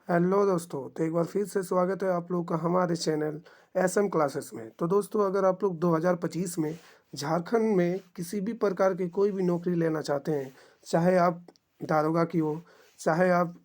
Hello दोस्तों, तो एक बार फिर से स्वागत है आप लोग का हमारे चैनल एसएम क्लासेस में। तो दोस्तों, अगर आप लोग 2025 में झारखंड में किसी भी प्रकार की कोई भी नौकरी लेना चाहते हैं, चाहे आप दारोगा की हो, चाहे आप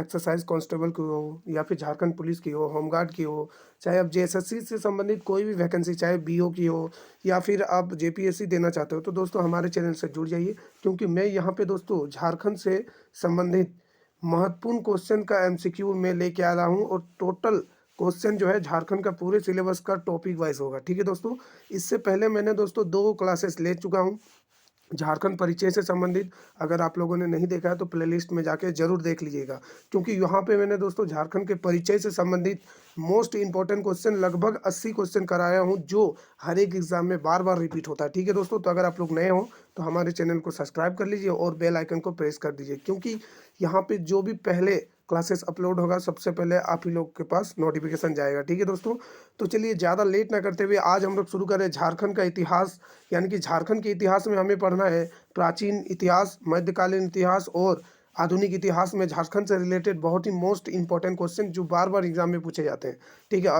एक्सरसाइज कांस्टेबल की हो, या फिर झारखंड पुलिस की हो, होमगार्ड की हो, चाहे आप जेएसएससी से संबंधित कोई भी वैकेंसी, चाहे बीओ की हो, या फिर आप जेपीएससी देना चाहते हो, तो दोस्तों हमारे चैनल से जुड़ जाइए। क्योंकि मैं यहाँ पे दोस्तों झारखंड से संबंधित महत्वपूर्ण क्वेश्चन का एमसीक्यू में लेके आ रहा हूँ, और टोटल क्वेश्चन जो है झारखंड का पूरे सिलेबस का टॉपिक वाइज होगा। ठीक है दोस्तों, इससे पहले मैंने दोस्तों 2 क्लासेस ले चुका हूँ झारखंड परिचय से संबंधित। अगर आप लोगों ने नहीं देखा है तो प्लेलिस्ट में जाके जरूर देख लीजिएगा, क्योंकि यहाँ पे मैंने दोस्तों झारखंड के परिचय से संबंधित मोस्ट इंपॉर्टेंट क्वेश्चन लगभग 80 क्वेश्चन कराया हूँ, जो हर एक एग्जाम में बार बार रिपीट होता है। ठीक है दोस्तों, तो अगर आप लोग नए हो तो हमारे चैनल को सब्सक्राइब कर लीजिए और बेल आइकन को प्रेस कर दीजिए, क्योंकि यहाँ पे जो भी पहले क्लासेस अपलोड होगा सबसे पहले आप ही लोग के पास नोटिफिकेशन जाएगा। ठीक है दोस्तों, तो चलिए ज़्यादा लेट ना करते हुए आज हम लोग शुरू करें झारखंड का इतिहास। यानी कि झारखंड के इतिहास में हमें पढ़ना है प्राचीन इतिहास, मध्यकालीन इतिहास और आधुनिक इतिहास में झारखंड से रिलेटेड बहुत ही मोस्ट इंपॉर्टेंट क्वेश्चन जो बार बार एग्जाम में पूछे जाते हैं। ठीक है,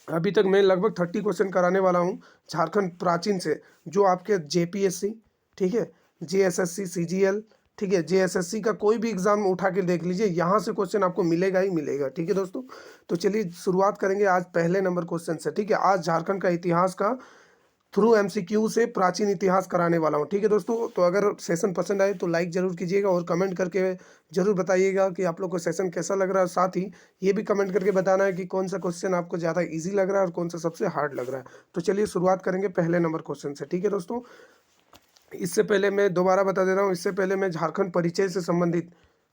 अभी तक मैं लगभग 30 क्वेश्चन कराने वाला हूँ झारखंड प्राचीन से, जो आपके जेपीएससी, ठीक है, जेएसएससी, सीजीएल, ठीक है, जेएसएससी का कोई भी एग्जाम उठा के देख लीजिए, यहाँ से क्वेश्चन आपको मिलेगा ही मिलेगा। ठीक है दोस्तों, तो चलिए शुरुआत करेंगे आज पहले नंबर क्वेश्चन से। ठीक है, आज झारखंड का इतिहास का थ्रू एमसीक्यू से प्राचीन इतिहास कराने वाला हूँ। ठीक है दोस्तों, तो अगर सेशन पसंद आए तो लाइक जरूर कीजिएगा और कमेंट करके जरूर बताइएगा कि आप लोग को सेशन कैसा लग रहा है। साथ ही ये भी कमेंट करके बताना है कि कौन सा क्वेश्चन आपको ज़्यादा इजी लग रहा है और कौन सा सबसे हार्ड लग रहा है। तो चलिए शुरुआत करेंगे पहले नंबर क्वेश्चन से। ठीक है दोस्तों, इससे पहले मैं दोबारा बता दे रहा हूँ, इससे पहले मैं झारखंड परिचय से संबंधित,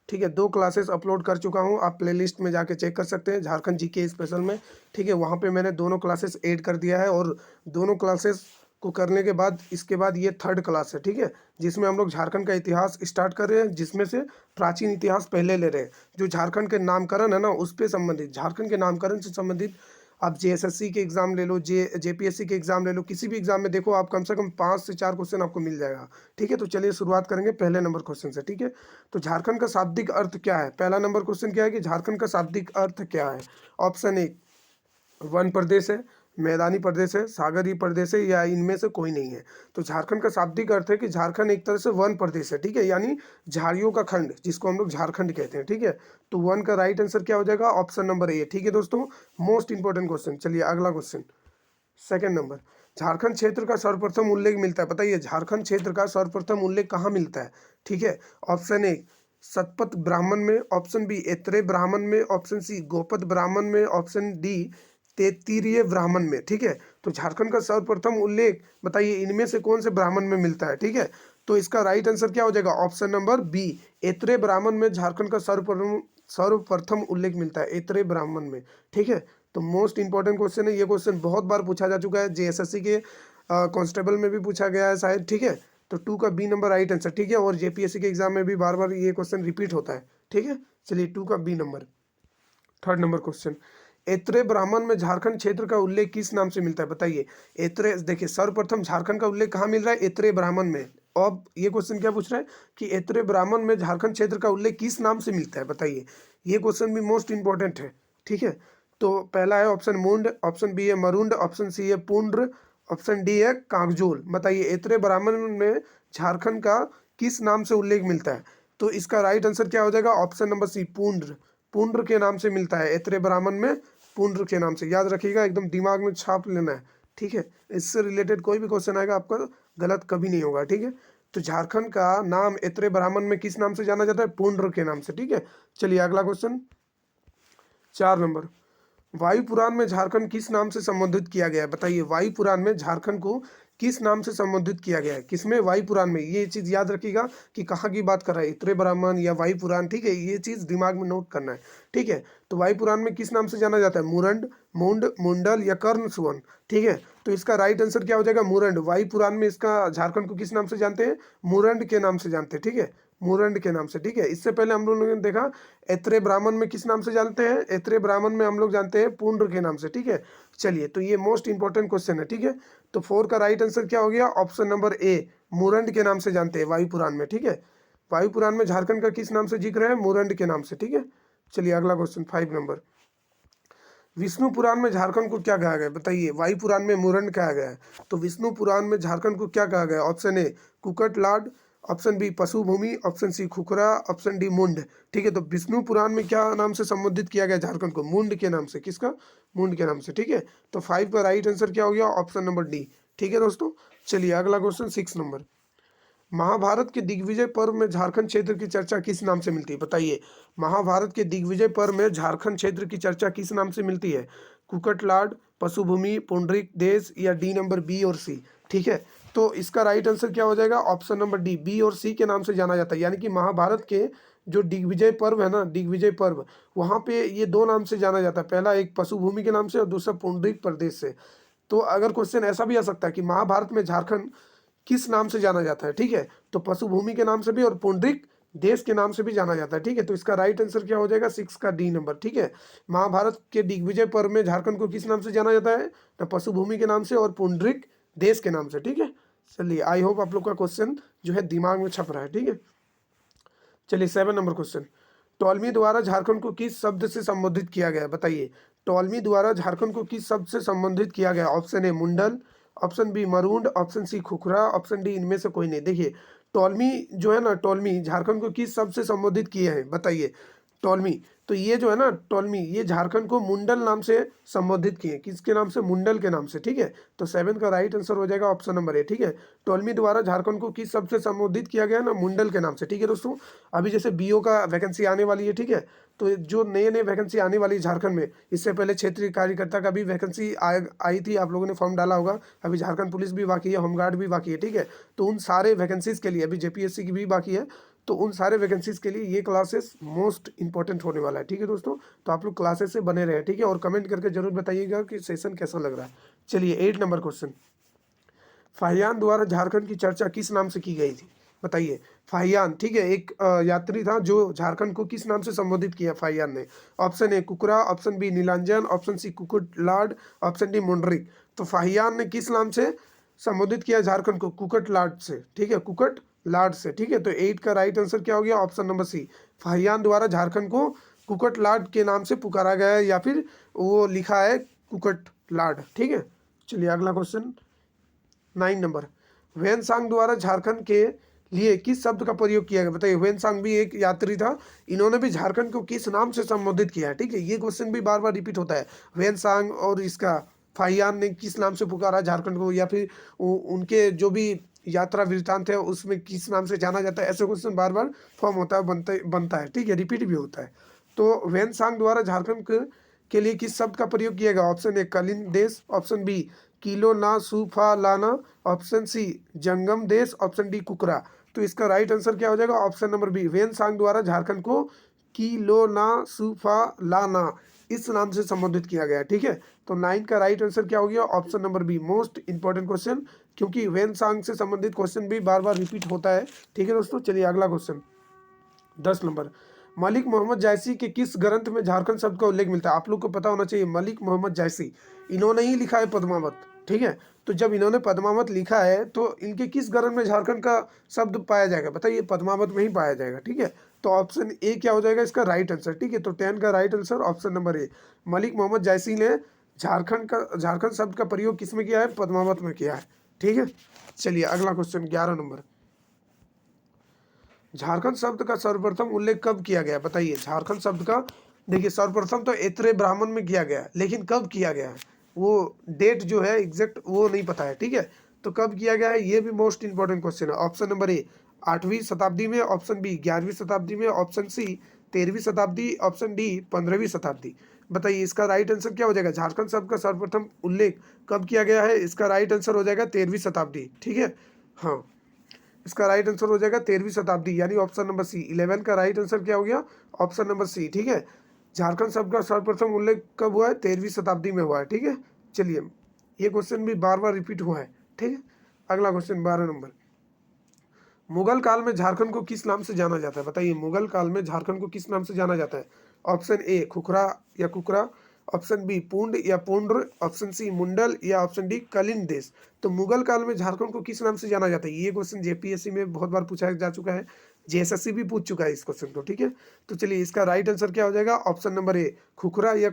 ठीक है, 2 क्लासेस अपलोड कर चुका हूँ। आप प्लेलिस्ट में जाके चेक कर सकते हैं, झारखंड जीके स्पेशल में। ठीक है, वहाँ पे मैंने दोनों क्लासेस ऐड कर दिया है, और दोनों क्लासेस को करने के बाद इसके बाद ये थर्ड क्लास है। ठीक है, जिसमें हम लोग झारखंड का इतिहास स्टार्ट कर रहे हैं, जिसमें से प्राचीन इतिहास पहले ले रहे हैं। जो झारखंड के नामकरण है ना, उस पे संबंधित, झारखंड के नामकरण से संबंधित आप जेएसएससी के एग्जाम ले लो, जेपीएससी के एग्जाम ले लो, किसी भी एग्जाम में देखो आप कम से कम 5 से 4 क्वेश्चन आपको मिल जाएगा। ठीक है, तो चलिए शुरुआत करेंगे पहले नंबर क्वेश्चन से। ठीक है, तो झारखंड का शाब्दिक अर्थ क्या है? पहला नंबर क्वेश्चन क्या है कि झारखंड का शाब्दिक अर्थ क्या है? ऑप्शन ए वन प्रदेश है, मैदानी प्रदेश है, सागरीय प्रदेश है, या इनमें से कोई नहीं है। तो झारखंड का शाब्दिक अर्थ है कि झारखंड एक तरह से वन प्रदेश है। ठीक है, यानी झाड़ियों का खंड, जिसको हम लोग झारखंड कहते हैं। ठीक है, तो वन का राइट आंसर क्या हो जाएगा? ऑप्शन नंबर ए। ठीक है दोस्तों, मोस्ट इंपॉर्टेंट क्वेश्चन। चलिए अगला क्वेश्चन, सेकंड नंबर, झारखंड क्षेत्र का सर्वप्रथम उल्लेख मिलता है, बताइए झारखंड क्षेत्र का सर्वप्रथम उल्लेख कहाँ मिलता है? ठीक है, ऑप्शन ए सतपथ ब्राह्मण में, ऑप्शन बी ऐत्रेय ब्राह्मण में, ऑप्शन सी गोपद ब्राह्मण में, ऑप्शन डी तेतीरीय ब्राह्मण में। ठीक है, तो झारखंड का सर्वप्रथम उल्लेख बताइए इनमें से कौन से ब्राह्मण में मिलता है? ठीक है, तो इसका राइट आंसर क्या हो जाएगा? Option number B, Aitareya Brahmana में झारखंड का सर्वप्रथम उल्लेख मिलता है, ऐत्रेय ब्राह्मण में। ठीक है, तो मोस्ट इंपॉर्टेंट क्वेश्चन है, ये क्वेश्चन बहुत बार पूछा जा चुका है, जेएसएससी के कांस्टेबल में भी पूछा गया है शायद। ठीक है, तो 2 का बी नंबर राइट आंसर। ठीक है, और जेपीएससी के एग्जाम में भी बार बार ये क्वेश्चन रिपीट होता है। ठीक है, चलिए 2 का B number. Third number question, Aitareya Brahmana में झारखंड क्षेत्र का उल्लेख किस नाम से मिलता है? बताइए ऐत्रेय, देखिए सर्वप्रथम झारखंड का उल्लेख कहाँ मिल रहा है? ऐत्रेय ब्राह्मण में। अब ये क्वेश्चन क्या पूछ रहा है कि ऐत्रेय ब्राह्मण में झारखंड क्षेत्र का उल्लेख किस नाम से मिलता है? बताइए, ये क्वेश्चन भी मोस्ट इंपॉर्टेंट है। ठीक है, तो पहला है ऑप्शन मुंड, ऑप्शन बी है मरुंड, ऑप्शन सी है पुंड्र, ऑप्शन डी है कागजोल। बताइए ऐत्रेय ब्राह्मण में झारखंड का किस नाम से उल्लेख मिलता है? तो इसका राइट आंसर क्या हो जाएगा? Option number C, Pundra. Pundra के नाम से मिलता है ऐत्रेय ब्राह्मण में, पुंड्र के नाम से। याद रखिएगा, एकदम दिमाग में छाप लेना है। ठीक है, इससे रिलेटेड कोई भी क्वेश्चन आएगा आपका गलत कभी नहीं होगा। ठीक है, तो झारखंड का नाम ऐत्रेय ब्राह्मण में किस नाम से जाना जाता है? पुंड्र के नाम से। ठीक है, चलिए अगला क्वेश्चन, 4 नंबर, वायु पुराण में झारखंड किस नाम से संबोधित किया गया है? बताइए वायु पुराण में झारखंड को किस नाम से संबोधित किया गया है? किसमें? वायु पुराण में। ये चीज याद रखिएगा कि कहाँ की बात कर रहा है, इतरे ब्राह्मण या वायु पुराण। ठीक है, ये चीज दिमाग में नोट करना है। ठीक है, तो वायु पुराण में किस नाम से जाना जाता है? मुरंड, मुंड, मुंडल या कर्ण सुवन। ठीक है, तो इसका राइट आंसर क्या हो जाएगा? मुरंड। वायु पुराण में इसका झारखंड को किस नाम से जानते हैं? मुरंड के नाम से जानते हैं। ठीक है, मुरंड के नाम से। ठीक है, इससे पहले हम लोगों ने देखा ऐत्रेय ब्राह्मण में किस नाम से जानते हैं? ऐत्रेय ब्राह्मण में हम लोग जानते हैं पुंड्र के नाम से। ठीक है, चलिए तो ये मोस्ट इंपॉर्टेंट क्वेश्चन है। ठीक है, तो 4 का राइट आंसर क्या हो गया? ऑप्शन नंबर ए, मुरंड के नाम से जानते हैं वायु पुराण में। ठीक है, वायु पुराण में झारखंड का किस नाम से जिक्र है? मुरंड के नाम से। ठीक है, चलिए अगला क्वेश्चन 5 नंबर। विष्णु पुराण में झारखंड को क्या कहा गया है? बताइए। वायु पुराण में मुरन कहा गया है, तो विष्णु पुराण में झारखंड को क्या कहा गया है? Option A Kukatlad, option B Pashu Bhumi, option C Khukhra, option D Mund. ठीक है, तो विष्णु पुराण में क्या नाम से संबोधित किया गया झारखंड को? मुंड के नाम से। किसका? मुंड के नाम से। ठीक है, तो 5 का राइट आंसर क्या हो गया? Option number D. ठीक है दोस्तों, चलिए अगला क्वेश्चन 6 नंबर। महाभारत के दिग्विजय पर्व में झारखंड क्षेत्र की चर्चा किस नाम से मिलती है? बताइए। महाभारत के दिग्विजय पर्व में झारखंड क्षेत्र की चर्चा किस नाम से मिलती है? कुकटलाड, पशुभूमि, पुंडरीक देश, या डी नंबर बी और सी। ठीक है, तो इसका राइट आंसर क्या हो जाएगा? ऑप्शन नंबर डी, बी और सी के नाम से जाना जाता है। यानी कि महाभारत के जो दिग्विजय पर्व है ना, दिग्विजय पर्व, वहाँ पे ये दो नाम से जाना जाता है। पहला एक पशुभूमि के नाम से और दूसरा पुंडरीक प्रदेश से। तो अगर क्वेश्चन ऐसा भी आ सकता है कि महाभारत में झारखंड किस नाम से जाना जाता है? ठीक है, तो पशुभूमि के नाम से भी और पुंडरीक देश के नाम से भी जाना जाता है। ठीक है, तो इसका राइट आंसर क्या हो जाएगा? 6 का डी नंबर। ठीक है, महाभारत के दिग्विजय पर्व में झारखंड को किस नाम से जाना जाता है? तो पशुभूमि के नाम से और पुंडरीक देश के नाम से। ठीक है, चलिए आई होप आप लोग का क्वेश्चन जो है दिमाग में छप रहा है। ठीक है, चलिए 7 नंबर क्वेश्चन। टॉलमी द्वारा झारखंड को किस शब्द से संबोधित किया गया? बताइए। टॉलमी द्वारा झारखंड को किस शब्द से संबोधित किया गया? Option A Mundal, option B Marund, option C Khukhra, option D इनमें से कोई नहीं। देखिए, टॉलमी जो है ना, टॉलमी झारखंड को किस शब्द से संबोधित किए हैं? बताइए। टॉलमी, तो ये जो है ना टॉलमी, ये झारखंड को मुंडल नाम से संबोधित किए। किसके नाम से? मुंडल के नाम से। ठीक है, तो 7 का राइट आंसर हो जाएगा ऑप्शन नंबर ए। ठीक है, टॉलमी द्वारा झारखंड को किस शब्द से संबोधित किया गया ना? मुंडल के नाम से। ठीक है दोस्तों, अभी जैसे बीओ का वैकेंसी आने वाली है, ठीक है, तो जो नए नए वैकेंसी आने वाली है झारखंड में, इससे पहले क्षेत्रीय कार्यकर्ता का भी वैकेंसी आई थी, आप लोगों ने फॉर्म डाला होगा। अभी झारखंड पुलिस भी बाकी है, होमगार्ड भी बाकी है। ठीक है, तो उन सारे वैकेंसीज के लिए, अभी जेपीएससी की भी बाकी है, तो उन सारे वैकेंसीज के लिए ये क्लासेस मोस्ट इंपॉर्टेंट होने वाला है। ठीक है दोस्तों, तो आप लोग क्लासेस से बने रहे। ठीक है, और कमेंट करके जरूर बताइएगा कि सेशन कैसा लग रहा है। चलिए 8 नंबर क्वेश्चन। फाहियान द्वारा झारखंड की चर्चा किस नाम से की गई थी? बताइए। फाहियान, ठीक है, एक यात्री था जो झारखंड को किस नाम से संबोधित किया फाहियान ने? Option A Kukra, option B Nilanjan, option C Kukutlad, option D Mundrik. तो फाहियान ने किस नाम से संबोधित किया झारखंड को? कुकटलाड से। ठीक है, कुकटलाड से। ठीक है, तो 8 का राइट आंसर क्या हो गया? ऑप्शन नंबर सी। फाहियान द्वारा झारखंड को कुकटलाड के नाम से पुकारा गया है, या फिर वो लिखा है कुकटलाड। ठीक है, चलिए अगला क्वेश्चन 9 नंबर। ह्वेनसांग द्वारा झारखंड के लिए किस शब्द का प्रयोग किया गया? बताइए। ह्वेनसांग भी एक यात्री था, इन्होंने भी झारखंड को किस नाम से संबोधित किया है? ठीक है, ये क्वेश्चन भी बार बार रिपीट होता है। ह्वेनसांग और इसका फाहियान ने किस नाम से पुकारा झारखंड को, या फिर उनके जो भी यात्रा वृत्तांत है उसमें किस नाम से जाना जाता है? ऐसे क्वेश्चन बार बार फॉर्म होता है, बनता है। ठीक है, रिपीट भी होता है। तो ह्वेनसांग द्वारा झारखंड के लिए किस शब्द का प्रयोग किया गया? ऑप्शन ए Kalinga Desh, option B kilo ना सूफा लाना, ऑप्शन सी जंगम देश, ऑप्शन डी कुकरा। तो इसका राइट आंसर क्या हो जाएगा? Option number B. ह्वेनसांग द्वारा झारखंड को किलो ना सूफा लाना इस नाम से संबोधित किया गया। ठीक है, तो 9 का राइट आंसर क्या हो गया? Option number B, most important question, क्योंकि ह्वेनसांग से संबंधित क्वेश्चन भी बार बार रिपीट होता है। ठीक है दोस्तों, चलिए अगला क्वेश्चन 10 नंबर। मलिक मोहम्मद जायसी के किस ग्रंथ में झारखंड शब्द का उल्लेख मिलता है? आप लोग को पता होना चाहिए। मलिक मोहम्मद जायसी, इन्होंने ही लिखा है पद्मावत। ठीक है, तो जब इन्होंने पद्मावत लिखा है तो इनके किस ग्रंथ में झारखंड का शब्द पाया जाएगा? बताइए। पद्मावत में ही पाया जाएगा। ठीक है, तो ऑप्शन ए क्या हो जाएगा इसका राइट आंसर? ठीक है, तो 10 का right answer option number A. Malik Mohammad Jayasi ने झारखंड शब्द का प्रयोग किस में किया है? पद्मावत में किया है। ठीक है, चलिए अगला क्वेश्चन 11 नंबर। झारखंड शब्द का सर्वप्रथम उल्लेख कब किया गया? बताइए। झारखंड शब्द का, देखिए, सर्वप्रथम तो ऐत्रेय ब्राह्मण में किया गया है, लेकिन कब किया गया है वो डेट जो है एग्जैक्ट वो नहीं पता है। ठीक है, तो कब किया गया है ये भी मोस्ट इंपॉर्टेंट क्वेश्चन है। ऑप्शन नंबर ए 8वीं शताब्दी में, ऑप्शन बी 11वीं शताब्दी में, ऑप्शन सी 13वीं शताब्दी, ऑप्शन डी 15वीं शताब्दी। बताइए इसका राइट आंसर क्या हो जाएगा? झारखंड शब्द का सर्वप्रथम उल्लेख कब किया गया है? इसका राइट आंसर हो जाएगा 13वीं शताब्दी। ठीक है, हाँ, इसका राइट आंसर हो जाएगा 13वीं शताब्दी, यानी ऑप्शन नंबर सी। 11 का राइट आंसर क्या हो गया? Option number C. ठीक है, झारखंड शब्द का सर्वप्रथम उल्लेख कब हुआ है? 13वीं शताब्दी में हुआ है। ठीक है, चलिए ये क्वेश्चन भी बार बार रिपीट हुआ है। ठीक है, अगला क्वेश्चन 12 नंबर। मुगल काल में झारखंड को किस नाम से जाना जाता है? बताइए। मुगल काल में झारखंड को किस नाम से जाना जाता है? ऑप्शन ए खुखरा या कुकरा, ऑप्शन बी पूंड या पुंड्र, ऑप्शन सी मुंडल, या ऑप्शन डी कलिंग देश। तो मुगल काल में झारखंड को किस नाम से जाना जाता है? ये क्वेश्चन जेपीएससी में बहुत बार पूछा जा चुका है। जेएसएससी भी पूछ चुका है इस क्वेश्चन को, ठीक है। तो चलिए इसका राइट आंसर क्या हो जाएगा, ऑप्शन नंबर ए, खुखरा या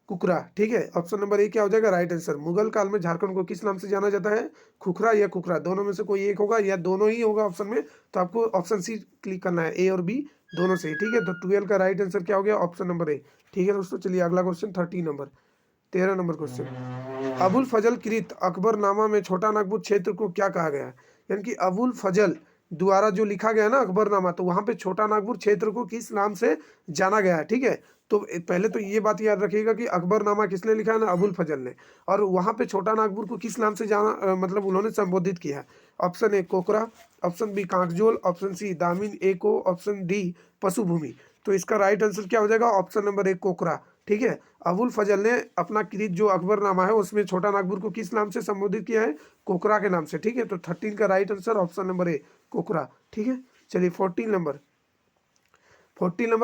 कुकरा, ठीक है। ऑप्शन नंबर ए क्या हो जाएगा राइट आंसर। मुगल काल में झारखंड को किस नाम से जाना जाता है, खुखरा या कुकरा, दोनों में से कोई एक होगा या दोनों ही होगा ऑप्शन में, तो आपको ऑप्शन सी क्लिक करना है, ए और बी दोनों से, ठीक है। तो 12 का राइट आंसर क्या हो गया, ऑप्शन नंबर ए, ठीक है दोस्तों। चलिए अगला क्वेश्चन 13 नंबर क्वेश्चन, अबुल फजल कृत अकबरनामा में छोटा नागपुर क्षेत्र को क्या कहा गया है, यानी कि अबुल फजल द्वारा जो लिखा गया ना अकबरनामा, तो वहां पे छोटा नागपुर क्षेत्र को किस नाम से जाना गया है, ठीक है। तो पहले तो ये बात याद रखिएगा कि अकबरनामा किसने लिखा है ना, अबुल फजल ने, और वहां पे छोटा नागपुर को किस नाम से जाना मतलब उन्होंने संबोधित किया है। ऑप्शन ए कोकरा, ऑप्शन बी कांकजोल, ऑप्शन सी दामिन एको, ऑप्शन डी पशुभूमि। तो इसका राइट आंसर क्या हो जाएगा, ऑप्शन नंबर ए कोकरा, ठीक है। अबुल फजल ने अपना कृत जो अकबरनामा है उसमें छोटा नागपुर को किस नाम से संबोधित किया है, कोकरा के नाम से, ठीक है। तो 13 का राइट आंसर ऑप्शन नंबर ए कोकरा, ठीक है। चलिए 14 नंबर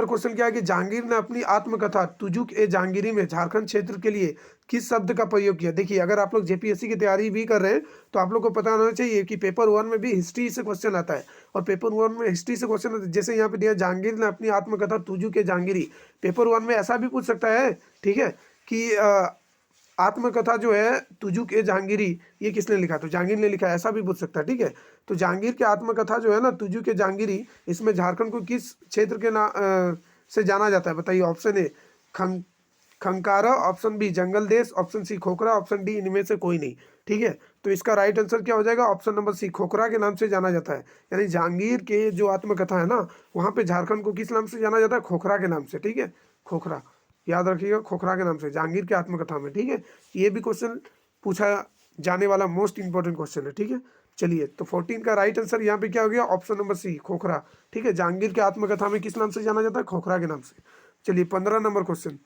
क्वेश्चन क्या है कि जहांगीर ने अपनी आत्मकथा तुजुक ए जहांगीरी में झारखंड क्षेत्र के लिए किस शब्द का प्रयोग किया। देखिए अगर आप लोग जेपीएससी की तैयारी भी कर रहे हैं तो आप लोग को पता होना चाहिए कि पेपर 1 में भी हिस्ट्री से क्वेश्चन आता है, और पेपर 1 में हिस्ट्री से क्वेश्चन आता है। जैसे यहाँ पे दिया जहांगीर ने अपनी आत्मकथा तुजुक ए जहांगीरी, पेपर 1 में ऐसा भी पूछ सकता है, ठीक है, कि आत्मकथा जो है तुजुक ए जहांगीरी ये किसने लिखा, तो जहांगीर ने लिखा है, ऐसा भी पूछ सकता है, ठीक है। तो जहांगीर की आत्मकथा जो है ना तुजुक ए जहांगीरी, इसमें झारखंड को किस क्षेत्र के से जाना जाता है बताइए। Option A Khankara, option B Jangal Desh, option C Khokhra, option D इनमें से कोई नहीं, ठीक है। तो इसका राइट आंसर क्या हो जाएगा, ऑप्शन नंबर सी खोखरा के नाम से जाना जाता है। यानी जहांगीर के जो आत्मकथा है ना वहाँ पे झारखंड को किस नाम से जाना जाता है, खोखरा के नाम से, ठीक है, खोखरा, याद रखिएगा, खोखरा के नाम से जहांगीर की आत्मकथा में, ठीक है। ये भी क्वेश्चन पूछा जाने वाला मोस्ट इंपॉर्टेंट क्वेश्चन है, ठीक है। चलिए तो 14 का राइट आंसर यहाँ पे क्या हो गया, ऑप्शन नंबर सी खोखरा, ठीक है। जहांगीर की आत्मकथा में किस नाम से जाना जाता है, खोखरा के नाम से। चलिए 15 नंबर क्वेश्चन,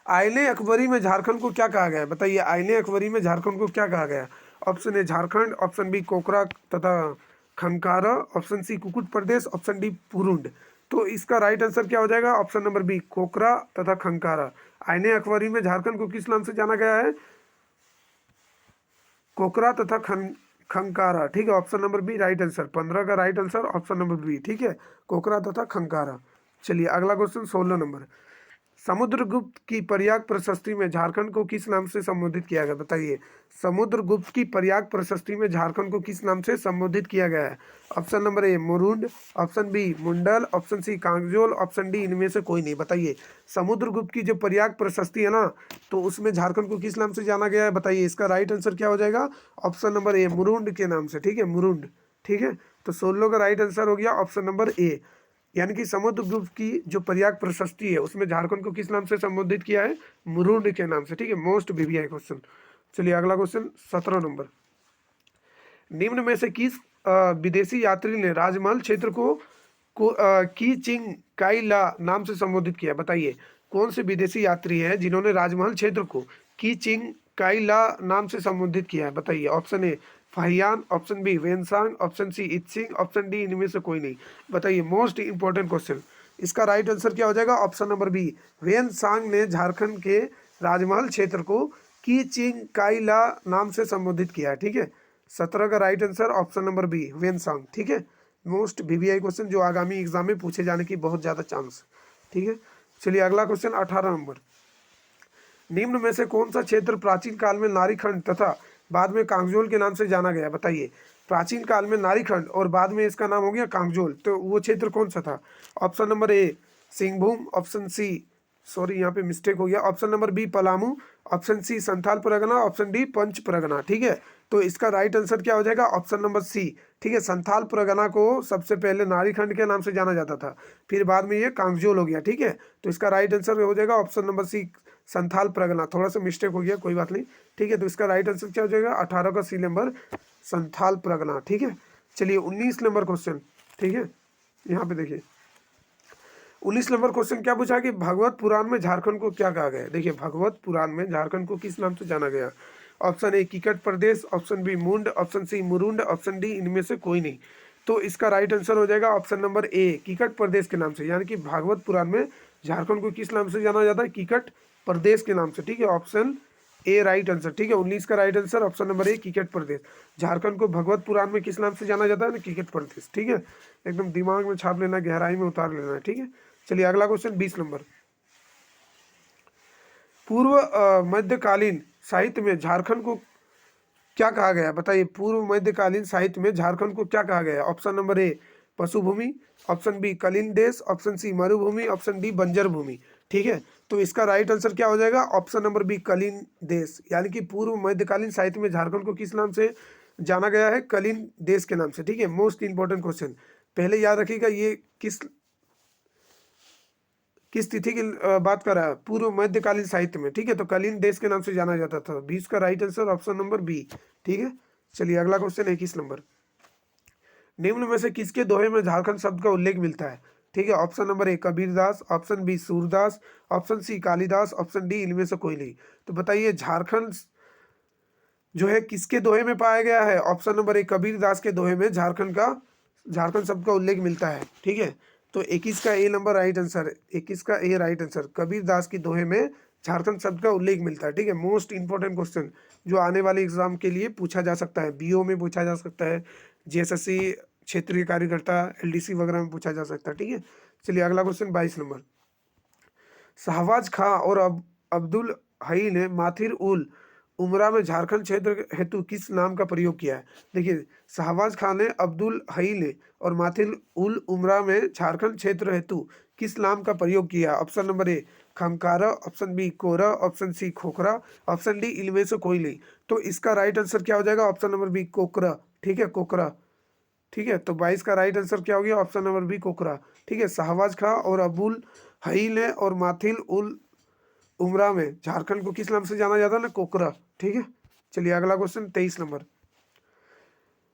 आईने अकबरी में झारखंड को क्या कहा गया है बताइए। आईने अकबरी में झारखंड को क्या कहा गया, option A Jharkhand, option B Kokra तथा खंकारा, option C Kukut Pradesh, option D पुरुंड। तो इसका राइट आंसर क्या हो जाएगा, ऑप्शन नंबर बी कोकरा तथा खंकारा। आईने अकबरी में झारखंड को किस नाम से जाना गया है, कोकरा तथा खंकारा, ठीक है। Option number B right answer, 15 का right answer option number B, ठीक है, कोकरा तथा खंकारा। चलिए अगला क्वेश्चन 16 नंबर, समुद्रगुप्त की प्रयाग प्रशस्ति में झारखंड को किस नाम से संबोधित किया गया बताइए। समुद्रगुप्त की प्रयाग प्रशस्ति में झारखंड को किस नाम से संबोधित किया गया है। Option number A Murund, option B Mundal, option C Kangjol, option D इनमें से कोई नहीं। बताइए समुद्रगुप्त की जो प्रयाग प्रशस्ति है ना तो उसमें झारखंड को किस नाम से जाना गया है बताइए। इसका राइट आंसर क्या हो जाएगा, ऑप्शन नंबर ए मुरुंड के नाम से, ठीक है, मुरुंड, ठीक है। तो 16 का राइट आंसर हो गया ऑप्शन नंबर ए, यानी कि समुद्रगुप्त की जो प्रयाग प्रशस्ति है उसमें झारखंड को किस नाम से संबोधित किया है, मुरुंड के नाम से, ठीक है। Most VVI question. चलिए अगला क्वेश्चन 17 नंबर, निम्न में से किस विदेशी यात्री ने राजमहल क्षेत्र को की चिंग काई ला नाम से संबोधित किया बताइए। कौन से विदेशी यात्री हैं जिन्होंने राजमहल क्षेत्र को की चिंग काई ला नाम से संबोधित किया है बताइए। Option A Fahien, option B Hiuen Tsang, option C I Tsing, option D इनमें से कोई नहीं। बताइए मोस्ट इंपॉर्टेंट क्वेश्चन, इसका राइट आंसर क्या हो जाएगा, ऑप्शन नंबर बी वेनसांग ने झारखंड के राजमहल क्षेत्र को की चिंग काई ला नाम से संबोधित किया है, ठीक है। 17 का right answer option number B Hiuen Tsang, ठीक है। मोस्ट वीवीआई क्वेश्चन जो आगामी एग्जाम में पूछे जाने की बहुत ज़्यादा चांस, ठीक है। चलिए अगला क्वेश्चन 18 नंबर, निम्न में से कौन सा क्षेत्र प्राचीन काल में नारीखंड तथा बाद में कांगजोल के नाम से जाना गया बताइए। प्राचीन काल में नारीखंड और बाद में इसका नाम हो गया कांगजोल, तो वो क्षेत्र कौन सा था। Option number A Singhbhum, option C sorry यहाँ पे मिस्टेक हो गया, option number B Palamu, option C Santhal Pargana, option D Panch Pargana, ठीक है। तो इसका राइट आंसर क्या हो जाएगा, ऑप्शन नंबर सी, ठीक है। संथाल परगना को सबसे पहले नारीखंड के नाम से जाना जाता था, फिर बाद में ये कांगजोल हो गया, ठीक है। तो इसका राइट आंसर हो जाएगा option number C Santhal Pargana, थोड़ा सा मिस्टेक हो गया कोई बात नहीं, ठीक है। तो इसका राइट आंसर क्या हो जाएगा 18 का सी नंबर संथाल परगना, ठीक है। चलिए 19 नंबर क्वेश्चन, ठीक है, यहाँ पे देखिए 19 नंबर क्वेश्चन क्या पूछा कि भागवत पुराण में झारखंड को क्या कहा गया। देखिए भागवत पुराण में झारखंड को किस नाम से जाना गया। Option A Kikat Pradesh, option B Mund, option C Murund, option D इनमें से कोई नहीं। तो इसका राइट आंसर हो जाएगा ऑप्शन नंबर ए किकट प्रदेश के नाम से, यानी कि भागवत पुराण में झारखंड को किस नाम से जाना जाता है, किकट प्रदेश के नाम से, ठीक है। ऑप्शन ए राइट आंसर, ठीक है। 19 का right answer option number A Kikat Pradesh. Jharkhand को भगवत पुराण में किस नाम से जाना जाता है ना, किकेट प्रदेश, ठीक है। एकदम दिमाग में छाप लेना, गहराई में उतार लेना है, ठीक है। चलिए अगला क्वेश्चन 20 नंबर। पूर्व मध्यकालीन साहित्य में झारखंड को क्या कहा गया, बताइए। पूर्व मध्यकालीन साहित्य में झारखंड को क्या कहा गया? Option number A Pashubhumi, option B Kalinga Desh, option सी मरुभूमि, ऑप्शन डी बंजर भूमि, ठीक है। तो इसका राइट आंसर क्या हो जाएगा? ऑप्शन नंबर बी कलिंग देश। यानी कि पूर्व मध्यकालीन साहित्य में झारखंड को किस नाम से जाना गया है? कलिंग देश के नाम से, ठीक है। मोस्ट इंपॉर्टेंट क्वेश्चन, पहले याद रखिएगा ये किस तिथि की बात कर रहा है? पूर्व मध्यकालीन साहित्य में, ठीक है। तो कलिंग देश के नाम से जाना जाता था। 20 का right answer option number B, ठीक है। चलिए अगला क्वेश्चन 21 नंबर। निम्न में से किसके दोहे में झारखंड शब्द का उल्लेख मिलता है? ठीक है। Option number A Kabirdas, option B Surdas, option C Kalidas, option D इनमें से कोई नहीं। तो बताइए झारखंड जो है किसके दोहे में पाया गया है? ऑप्शन नंबर ए कबीरदास के दोहे में झारखंड शब्द का उल्लेख मिलता है, ठीक है। तो 21 का ए नंबर राइट आंसर, 21 का ए राइट आंसर, कबीरदास की दोहे में झारखंड शब्द का उल्लेख मिलता है, ठीक है। मोस्ट इंपॉर्टेंट क्वेश्चन जो आने वाले एग्जाम के लिए पूछा जा सकता है, बीओ में पूछा जा सकता है, जीएसएससी क्षेत्रीय कार्यकर्ता एलडीसी वगैरह में पूछा जा सकता है, ठीक है। चलिए अगला क्वेश्चन 22 नंबर। शहबाज खां और अब्दुल हई ने माथिर उल उमरा में झारखंड क्षेत्र हेतु किस नाम का प्रयोग किया है? देखिए शहबाज खान ने, अब्दुल हई ने और माथिर उल उमरा में झारखंड क्षेत्र हेतु किस नाम का प्रयोग किया? Option number A Khankara, option B Kora, option C Khokhra, option D इनमें से कोई नहीं। तो इसका राइट आंसर क्या हो जाएगा? ऑप्शन नंबर बी कोकरा, ठीक है, कोकरा, ठीक है। तो 22 का राइट आंसर क्या हो गया? ऑप्शन नंबर बी कोकरा, ठीक है। शहबाज खां और अबुल हई ने और माथिल उल उमरा में झारखंड को किस नाम से जाना जाता है ना? कोकरा, ठीक है। चलिए अगला क्वेश्चन 23 नंबर।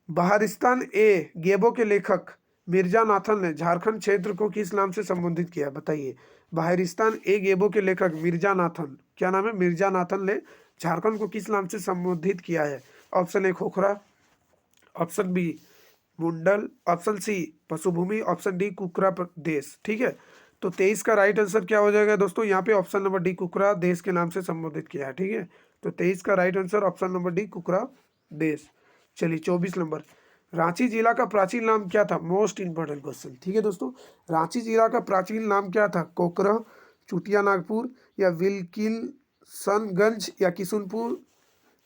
बहारिस्तान ए गेबो के लेखक मिर्जा नाथन ने झारखंड क्षेत्र को किस नाम से संबोधित किया? बताइए। बहारिस्तान ए गेबो के लेखक मिर्जा नाथन, क्या नाम है? मिर्जा नाथन ने झारखंड को किस नाम से संबोधित किया है? Option A Khokhra, option B Mundal, option C Pashubhumi, option D Kukra Desh, ठीक है। तो 23 का राइट आंसर क्या हो जाएगा दोस्तों? यहाँ पे ऑप्शन नंबर डी कुकरा देश के नाम से संबोधित किया है, ठीक है। तो 23 का right answer option number D Kukra देश। चलिए 24 नंबर। रांची जिला का प्राचीन नाम क्या था? मोस्ट इंपॉर्टेंट क्वेश्चन, ठीक है दोस्तों। रांची जिला का प्राचीन नाम क्या था? कोकरा, चुटिया नागपुर, या विल्किंसनगंज, या किशुनपुर,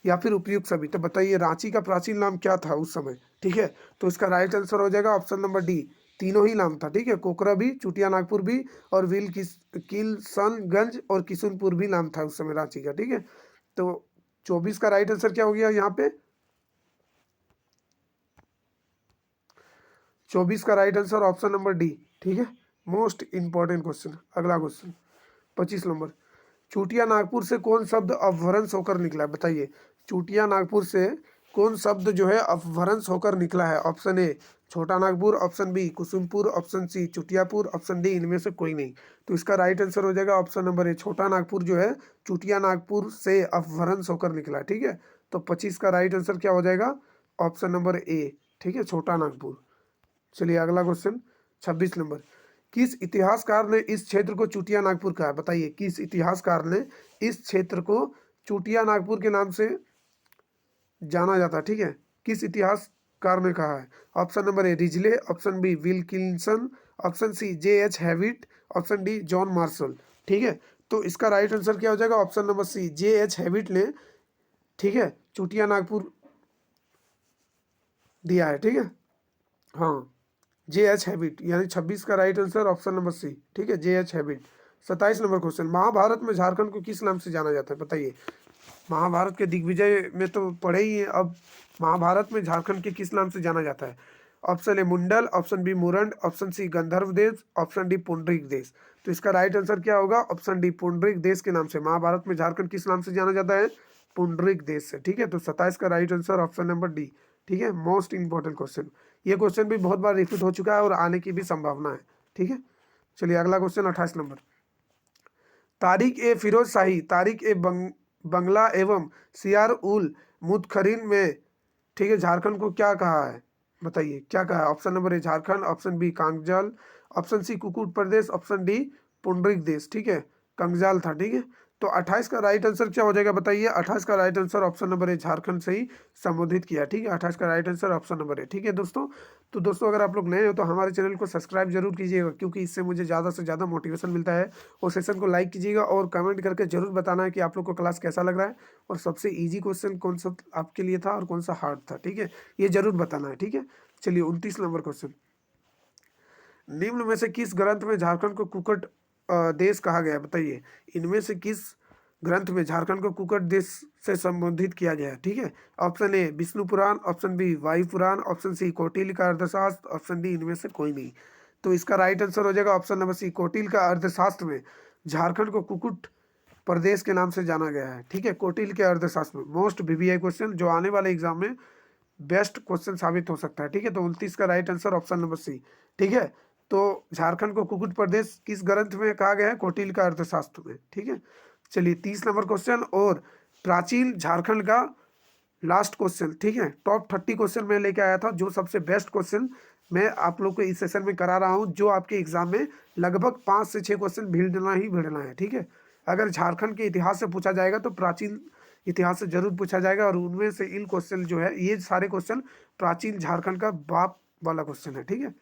या फिर उपयुक्त सभी। तो बताइए रांची का प्राचीन नाम क्या था उस समय, ठीक है। तो इसका राइट आंसर हो जाएगा ऑप्शन नंबर डी, तीनों ही नाम था, ठीक है। कोकरा भी, चुटिया नागपुर भी, और किलसनगंज और किशुनपुर भी नाम था उस समय रांची का, ठीक है। तो 24 का राइट आंसर क्या हो गया यहाँ पे? 24 का right answer option number D, ठीक है। Most important question. अगला क्वेश्चन 25 नंबर। चूटिया नागपुर से कौन शब्द अपभ्रंश होकर निकला? बताइए चूटिया नागपुर से कौन शब्द जो है अपभ्रंश होकर निकला है? Option A Chota Nagpur, option B Kusumpur, option C Chutiyapur, option D इनमें से कोई नहीं। तो इसका राइट आंसर हो जाएगा ऑप्शन नंबर ए छोटा नागपुर जो है चूटिया नागपुर से अपभ्रंश होकर निकला, ठीक है। तो 25 का राइट आंसर क्या हो जाएगा? ऑप्शन नंबर ए, ठीक है, छोटा नागपुर। चलिए अगला क्वेश्चन 26 नंबर। किस इतिहासकार ने इस क्षेत्र को चूटिया नागपुर कहा? बताइए किस इतिहासकार ने इस क्षेत्र को चूटिया नागपुर के नाम से जाना जाता है, ठीक है। किस इतिहासकार ने कहा है? Option number A Risley, option B Wilkinson, option C J H. Hewitt, option D John Marshall, ठीक है। तो इसका राइट आंसर क्या हो जाएगा? Option number C J H. Hewitt ने, ठीक है, चूटिया नागपुर दिया है, ठीक है। हाँ जे.एच. हैबिट, यानी 26 का right answer option number C, ठीक है, J H. Hewitt. 27 number question. Mahabharata में झारखंड को किस नाम से जाना जाता है? बताइए। महाभारत के दिग्विजय में तो पढ़े ही है, अब महाभारत में झारखंड के किस नाम से जाना जाता है? Option A Mundal, option B Murand, option C Gandharva Desh, option D Pundarik देश। तो इसका राइट आंसर क्या होगा? ऑप्शन डी पुंडरीक देश के नाम से महाभारत में झारखंड किस नाम से जाना जाता है? पुंडरीक देश से, ठीक है। तो 27 का right answer option number D, ठीक है। मोस्ट इंपॉर्टेंट क्वेश्चन, ये क्वेश्चन भी बहुत बार रिपीट हो चुका है और आने की भी संभावना है, ठीक है। चलिए अगला क्वेश्चन 28 नंबर। तारिक ए फिरोज शाही, तारिक ए बंगला एवं सियार उल मुतखरीन में, ठीक है, झारखंड को क्या कहा है? बताइए क्या कहा है? Option number A Jharkhand, option B Kangjal, option C Kukut Pradesh, option D Pundarik देश, ठीक है, कंगजाल था, ठीक है। तो 28 का राइट आंसर क्या हो जाएगा बताइए। 28 का right answer option number A Jharkhand से ही संबोधित किया। ठीक है, 28 का राइट आंसर ऑप्शन नंबर ए। ठीक है दोस्तों, तो दोस्तों अगर आप लोग नए हो तो हमारे चैनल को सब्सक्राइब जरूर कीजिएगा, क्योंकि इससे मुझे ज़्यादा से ज़्यादा मोटिवेशन मिलता है। और सेशन को लाइक कीजिएगा और कमेंट करके जरूर बताना है कि आप लोग को क्लास कैसा लग रहा है, और सबसे ईजी क्वेश्चन कौन सा आपके लिए था और कौन सा हार्ड था। ठीक है, ये जरूर बताना है। ठीक है, चलिए 29 नंबर क्वेश्चन। निम्न में से किस ग्रंथ में झारखंड को कुकट देश कहा गया है बताइए। इनमें से किस ग्रंथ में झारखंड को कुकट देश से संबोधित किया गया है। ठीक है, option A Vishnu Purana, option B Vayu Purana, option C Kautilya का अर्थशास्त्र, ऑप्शन डी इनमें से कोई नहीं। तो इसका राइट आंसर हो जाएगा ऑप्शन नंबर सी, कौटिल्य का अर्थशास्त्र में झारखंड को कुकुट प्रदेश के नाम से जाना गया है। ठीक है, कौटिल्य के अर्थशास्त्र में मोस्ट वीवीआई क्वेश्चन जो आने वाले एग्जाम में बेस्ट क्वेश्चन साबित हो सकता है। ठीक है, तो 29 का right answer option number C. ठीक है, तो झारखंड को कुकुट प्रदेश किस ग्रंथ में कहा गया है, कौटिल्य का अर्थशास्त्र में। ठीक है, चलिए 30 नंबर क्वेश्चन और प्राचीन झारखंड का लास्ट क्वेश्चन। ठीक है, टॉप 30 क्वेश्चन मैं लेके आया था, जो सबसे बेस्ट क्वेश्चन मैं आप लोग को इस सेशन में करा रहा हूँ, जो आपके एग्जाम में लगभग 5 से 6 क्वेश्चन भिड़ना ही भिड़ना है। ठीक है, अगर झारखंड के इतिहास से पूछा जाएगा तो प्राचीन इतिहास से जरूर पूछा जाएगा, और उनमें से इन क्वेश्चन जो है ये सारे क्वेश्चन प्राचीन झारखंड का बाप वाला क्वेश्चन है। ठीक है,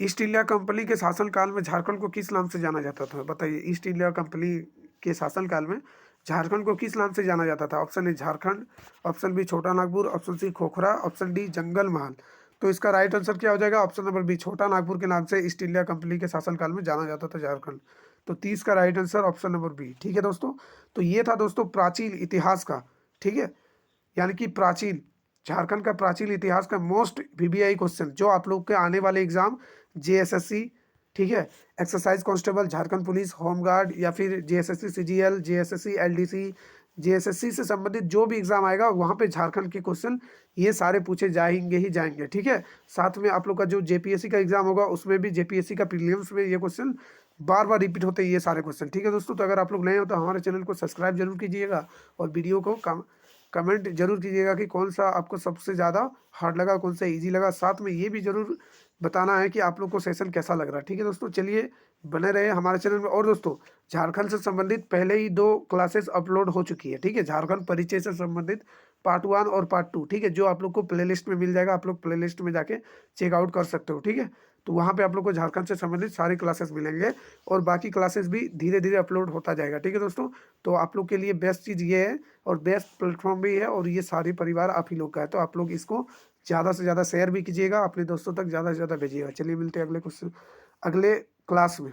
ईस्ट इंडिया कंपनी के शासनकाल में झारखंड को किस नाम से जाना जाता था बताइए। ईस्ट इंडिया कंपनी के शासनकाल में झारखंड को किस नाम से जाना जाता था। Option A Jharkhand, option B Chota Nagpur, option C Khokhra, option D Jangal Mahal. तो इसका राइट आंसर क्या हो जाएगा, option number B Chota Nagpur के नाम से ईस्ट इंडिया कंपनी के शासनकाल में जाना जाता था झारखंड। तो 30 का right answer option number B. ठीक है दोस्तों, तो ये था दोस्तों प्राचीन इतिहास का। ठीक है, यानी कि प्राचीन झारखंड का प्राचीन इतिहास का मोस्ट वीवीआई क्वेश्चन, जो आप लोग के आने वाले एग्जाम जेएसएससी, ठीक है, exercise constable, Jharkhand police, home guard, या फिर JSSC CGL, JSSC LDC, JSSC से संबंधित जो भी एग्जाम आएगा वहाँ पे झारखंड के क्वेश्चन ये सारे पूछे जाएंगे ही जाएंगे। ठीक है, साथ में आप लोग का जो जेपीएससी का एग्जाम होगा उसमें भी जेपीएससी का प्रीलिम्स में ये क्वेश्चन बार बार रिपीट होते हैं ये सारे क्वेश्चन। ठीक है दोस्तों, तो अगर आप लोग नए हो तो हमारे चैनल को सब्सक्राइब जरूर कीजिएगा, और वीडियो को कमेंट जरूर कीजिएगा कि कौन सा आपको सबसे ज़्यादा हार्ड लगा, कौन सा इजी लगा। साथ में ये भी जरूर बताना है कि आप लोग को सेशन कैसा लग रहा है। ठीक है दोस्तों, चलिए बने रहे हमारे चैनल में। और दोस्तों झारखंड से संबंधित पहले ही 2 क्लासेस अपलोड हो चुकी है। ठीक है, झारखंड परिचय से संबंधित पार्ट 1 और पार्ट 2। ठीक है, जो आप लोग को प्लेलिस्ट में मिल जाएगा, आप लोग प्लेलिस्ट में जाके चेकआउट कर सकते हो। ठीक है, तो वहाँ पे आप लोग को झारखंड से संबंधित सारी क्लासेस मिलेंगे, और बाकी क्लासेस भी धीरे धीरे अपलोड होता जाएगा। ठीक है दोस्तों, तो आप लोग के लिए बेस्ट चीज़ ये है, और बेस्ट प्लेटफॉर्म भी है, और ये सारी परिवार आप ही लोग का है। तो आप लोग इसको ज़्यादा से ज़्यादा शेयर भी कीजिएगा, अपने दोस्तों तक ज़्यादा से ज़्यादा भेजिएगा। चलिए मिलते हैं अगले क्वेश्चन, अगले क्लास में।